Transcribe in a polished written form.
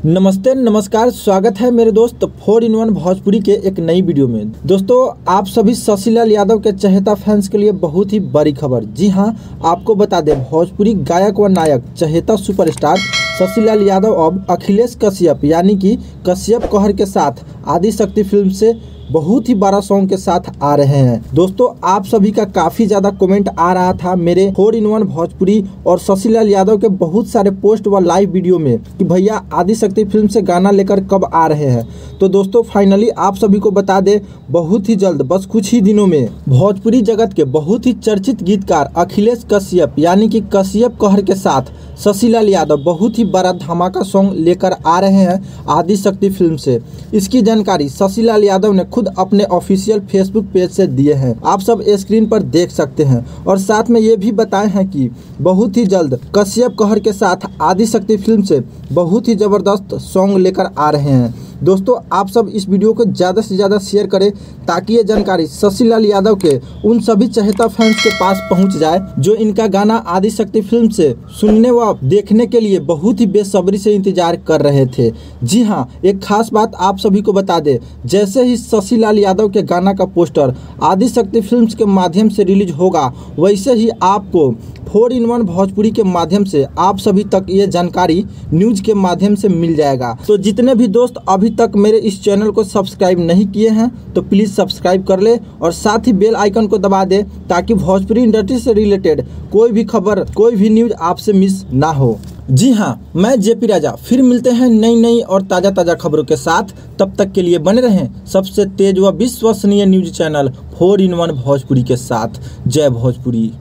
नमस्ते नमस्कार, स्वागत है मेरे दोस्त 4-in-1 भोजपुरी के एक नई वीडियो में। दोस्तों, आप सभी शशि लाल यादव के चहेता फैंस के लिए बहुत ही बड़ी खबर। जी हां, आपको बता दें, भोजपुरी गायक व नायक चहेता सुपरस्टार शशि लाल यादव अब अखिलेश कश्यप यानी कि कश्यप कहर के साथ आदिशक्ति फिल्म से बहुत ही बड़ा सॉन्ग के साथ आ रहे हैं। दोस्तों, आप सभी का काफी ज्यादा कमेंट आ रहा था मेरे 4-in-1 भोजपुरी और शशि लाल यादव के बहुत सारे पोस्ट व लाइव वीडियो में कि भैया आदिशक्ति फिल्म से गाना लेकर कब आ रहे हैं। तो दोस्तों, फाइनली आप सभी को बता दें, बहुत ही जल्द, बस कुछ ही दिनों में भोजपुरी जगत के बहुत ही चर्चित गीतकार अखिलेश कश्यप यानी कि कश्यप कहर के साथ शशि लाल यादव बहुत ही बड़ा धमाका सॉन्ग लेकर आ रहे हैं आदिशक्ति फिल्म से। इसकी जानकारी शशि लाल यादव ने खुद अपने ऑफिशियल फेसबुक पेज से दिए हैं, आप सब स्क्रीन पर देख सकते हैं। और साथ में ये भी बताए हैं कि बहुत ही जल्द कश्यप कहर के साथ आदिशक्ति फिल्म से बहुत ही जबरदस्त सॉन्ग लेकर आ रहे हैं। दोस्तों, आप सब इस वीडियो को ज़्यादा से ज़्यादा शेयर करें ताकि ये जानकारी शशि लाल यादव के उन सभी चहेता फैंस के पास पहुंच जाए जो इनका गाना आदिशक्ति फिल्म से सुनने व देखने के लिए बहुत ही बेसब्री से इंतजार कर रहे थे। जी हां, एक खास बात आप सभी को बता दें, जैसे ही शशि लाल यादव के गाना का पोस्टर आदिशक्ति फिल्म के माध्यम से रिलीज होगा, वैसे ही आपको 4-in-1 भोजपुरी के माध्यम से आप सभी तक ये जानकारी न्यूज के माध्यम से मिल जाएगा। तो जितने भी दोस्त अभी तक मेरे इस चैनल को सब्सक्राइब नहीं किए हैं तो प्लीज सब्सक्राइब कर ले और साथ ही बेल आइकन को दबा दे ताकि भोजपुरी इंडस्ट्री से रिलेटेड कोई भी खबर, कोई भी न्यूज आपसे मिस ना हो। जी हाँ, मैं जेपी राजा, फिर मिलते हैं नई और ताज़ा खबरों के साथ। तब तक के लिए बने रहें सबसे तेज व विश्वसनीय न्यूज चैनल 4-in-1 भोजपुरी के साथ। जय भोजपुरी।